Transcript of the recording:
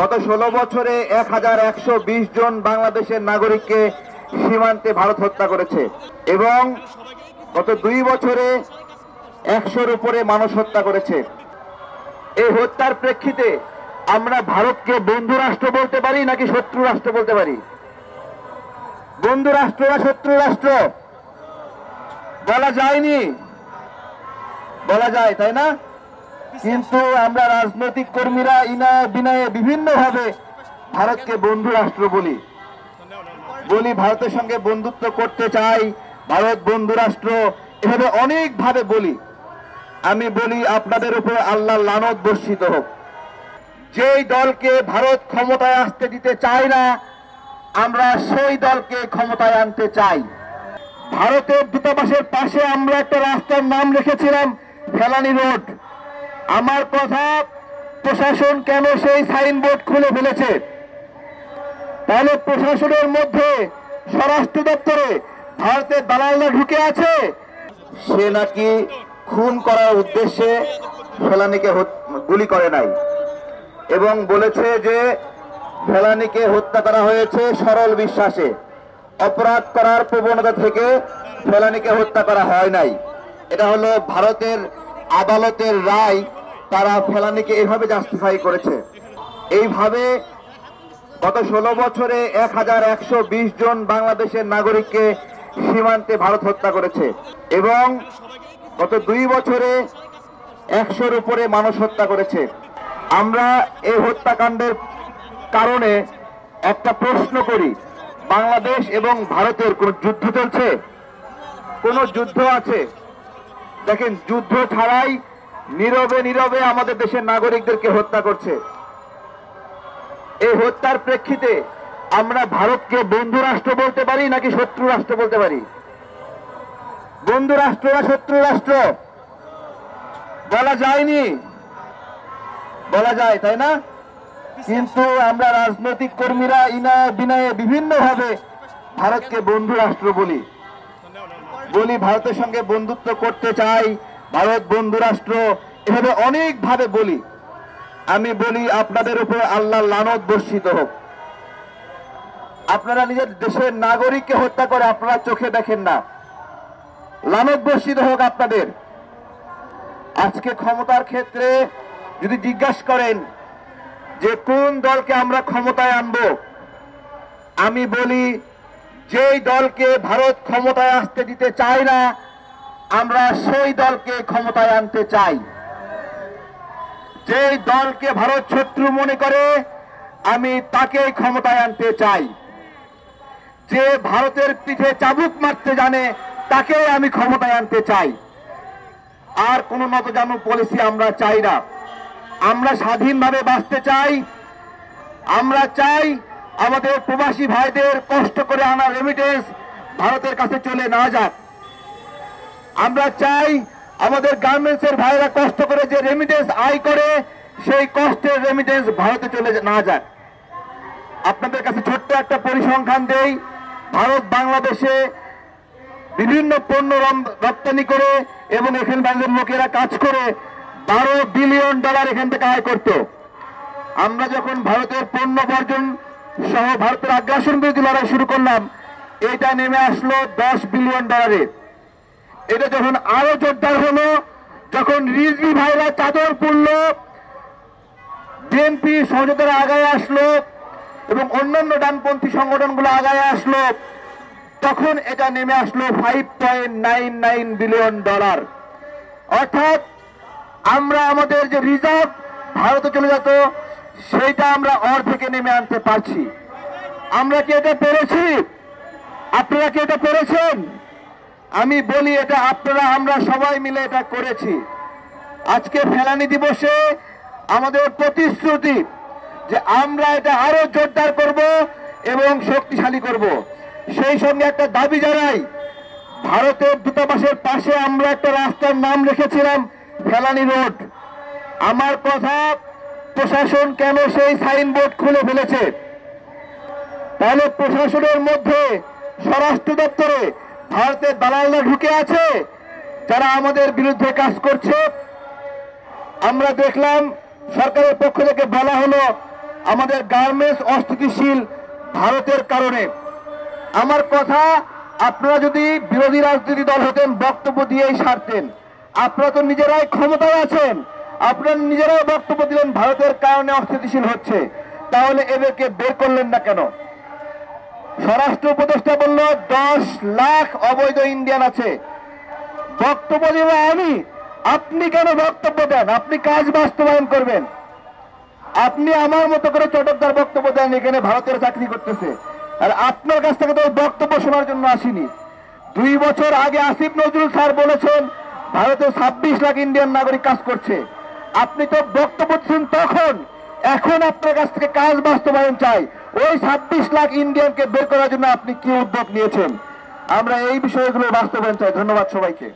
গত 16 বছরে 1120 জন বাংলাদেশের নাগরিককে সীমান্তে ভারত হত্যা করেছে এবং গত 2 বছরে 100-র উপরে মানুষ হত্যা করেছে। এই হত্যার প্রেক্ষিতে আমরা ভারতকে বন্ধু রাষ্ট্র বলতে পারি নাকি শত্রু রাষ্ট্র বলতে পারি? বন্ধু রাষ্ট্র না শত্রু রাষ্ট্র বলা যায়নি, বলা যায় তাই না? কিন্তু আমরা রাজনৈতিক কর্মীরা ইনায় বিনায়ে বিভিন্ন ভাবে ভারতকে বন্ধু রাষ্ট্র বলি, ভারতের সঙ্গে বন্ধুত্ব করতে চাই, ভারত বন্ধু রাষ্ট্র, এভাবে অনেক ভাবে বলি। আমি বলি আপনাদের উপর আল্লাহর লানত বর্ষিত হোক। যেই দলকে ভারত ক্ষমতায় আসতে দিতে চায় না, আমরা সেই দলকে ক্ষমতায় আনতে চাই। ভারতের দূতাবাসের পাশে আমরা একটা রাস্তার নাম রেখেছিলাম ফেলানি রোড। আমার কথা, প্রশাসন কেন সেই সাইনবোর্ড খুলে ফেলেছে? তাহলে প্রশাসনের মধ্যে স্বরাষ্ট্র দপ্তরে ভারতের দালালরা ঢুকে আছে। সে নাকি খুন করার উদ্দেশ্যে ফেলানিকে গুলি করে নাই এবং বলেছে যে ফেলানিকে হত্যা করা হয়েছে সরল বিশ্বাসে, অপরাধ করার প্রবণতা থেকে ফেলানিকে হত্যা করা হয় নাই। এটা হলো ভারতের আদালতের রায়, তারা ফেলানিকে এভাবে জাস্টিফাই করেছে। এইভাবে গত 16 বছরে 1120 জন বাংলাদেশের নাগরিককে সীমান্তে ভারত হত্যা করেছে এবং গত 2 বছরে 100-র উপরে মানুষ হত্যা করেছে। আমরা এই হত্যাকাণ্ডের কারণে একটা প্রশ্ন করি, বাংলাদেশ এবং ভারতের কোন যুদ্ধ চলছে? কোন যুদ্ধ আছে? দেখেন, যুদ্ধ ছাড়াই নীরবে নীরবে আমাদের দেশের নাগরিকদেরকে হত্যা করছে। এই হত্যার প্রেক্ষিতে আমরা ভারতকে বন্ধু রাষ্ট্র বলতে পারি নাকি শত্রু রাষ্ট্র বলতে পারি? বন্ধু রাষ্ট্র না শত্রু রাষ্ট্র বলা যায়নি, বলা যায় তাই না? কিন্তু আমরা রাজনৈতিক কর্মীরা ইনায় বিনায়ে বিভিন্ন ভাবে ভারতকে বন্ধু রাষ্ট্র বলি, ভারতের সঙ্গে বন্ধুত্ব করতে চাই, ভারত বন্ধু রাষ্ট্র, এভাবে অনেক ভাবে বলি। আমি বলি আপনাদের উপর আল্লাহর লানত বর্ষিত হোক। আপনারা নিজের দেশের নাগরিককে হত্যা করে আপনারা চোখে দেখেন না, লানত বর্ষিত হোক আপনাদের। আজকে ক্ষমতার ক্ষেত্রে যদি জিজ্ঞাসা করেন যে কোন দলকে আমরা ক্ষমতায় আনব, আমি বলি যেই দলকে ভারত ক্ষমতায় আসতে দিতে চায় না, আমরা সেই দলকে ক্ষমতায় আনতে চাই। যেই দলকে ভারত শত্রু মনে করে, আমি তাকেই ক্ষমতায় আনতে চাই। যে ভারতের পিঠে চাবুক মারতে জানে, তাকেই আমি ক্ষমতায় আনতে চাই। আর কোন নতজানু পলিসি আমরা চাই না। আমরা স্বাধীনভাবে বাঁচতে চাই। আমরা চাই আমাদের প্রবাসী ভাইদের কষ্ট করে আনা রেমিটেন্স ভারতের কাছে চলে না যাক। আমরা চাই আমাদের গার্মেন্টসের ভাইরা কষ্ট করে যে রেমিটেন্স আয় করে, সেই কষ্টের রেমিটেন্স ভারতে চলে না যাক। আপনাদের কাছে ছোট্ট একটা পরিসংখ্যান দেই, ভারত বাংলাদেশে বিভিন্ন পণ্য রপ্তানি করে এবং এখানকার লোকেরা কাজ করে $12 বিলিয়ন এখান থেকে আয় করত। আমরা যখন ভারতের পণ্য বর্জন সহ ভারতের আগ্রাসন বিরোধী লড়াই শুরু করলাম, এটা নেমে আসলো $10 বিলিয়ন। এটা যখন আরো জোরদার হলো, যখন রিজভি ভাইরা চাদর পড়ল, বিএনপি সহযোগিতারা আগায় আসলো এবং অন্যান্য ডানপন্থী সংগঠনগুলো আগায় আসলো, তখন এটা নেমে আসলো $5.99 বিলিয়ন। অর্থাৎ আমরা আমাদের যে রিজার্ভ ভারতে চলে যেত, সেইটা আমরা অর্ধেকে নেমে আনতে পারছি। আমরা কি এটা পেরেছি? আপনারা কি এটা পেরেছেন? আমি বলি এটা আপনারা আমরা সবাই মিলে এটা করেছি। আজকে ফেলানি দিবসে আমাদের প্রতিশ্রুতি যে আমরা এটা আরো জোরদার করব এবং শক্তিশালী করব। সেই সঙ্গে একটা দাবি জানাই, ভারতের দূতাবাসের পাশে আমরা একটা রাস্তার নাম রেখেছিলাম ফেলানি রোড। আমার কথা, প্রশাসন কেন সেই সাইনবোর্ড খুলে ফেলেছে? তাহলে প্রশাসনের মধ্যে স্বরাষ্ট্র দপ্তরে ভারতের দালালরা ঢুকে আছে, যারা আমাদের বিরুদ্ধে কাজ করছে। আমরা দেখলাম সরকারের পক্ষ থেকে বলা হলো আমাদের গার্মেন্টস অস্থিতিশীল ভারতের কারণে। আমার কথা, আপনারা যদি বিরোধী রাজনীতি দল হতেন বক্তব্য দিয়েই সারতেন। আপনারা তো নিজেরাই ক্ষমতায় আছেন, আপনারা নিজেরাই বক্তব্য দিলেন ভারতের কারণে অস্থিতিশীল হচ্ছে, তাহলে এদেরকে বের করলেন না কেন? স্বরাষ্ট্র উপদেষ্টা বলল 10 লাখ অবৈধ ইন্ডিয়ান আছে, বক্তব্য দেব আমি, আপনি কেন বক্তব্য দেন? আপনি কাজ বাস্তবায়ন করবেন। আপনি আমার মতো করে চটকদার বক্তব্য দেন এখানে ভারতের চাকরি করতেছে, আর আপনার কাছ থেকে তো বক্তব্য শোনার জন্য আসিনি। 2 বছর আগে আসিফ নজরুল স্যার বলেছেন ভারতে 26 লাখ ইন্ডিয়ান নাগরিক কাজ করছে। আপনি তো বক্তব্য দিচ্ছেন তখন, এখন আপনার কাছ থেকে কাজ বাস্তবায়ন চাই। ওই 26 লাখ ইন্ডিয়ানকে বের করার জন্য আপনি কি উদ্যোগ নিয়েছেন? আমরা এই বিষয়গুলো বাস্তবায়ন চাই। ধন্যবাদ সবাইকে।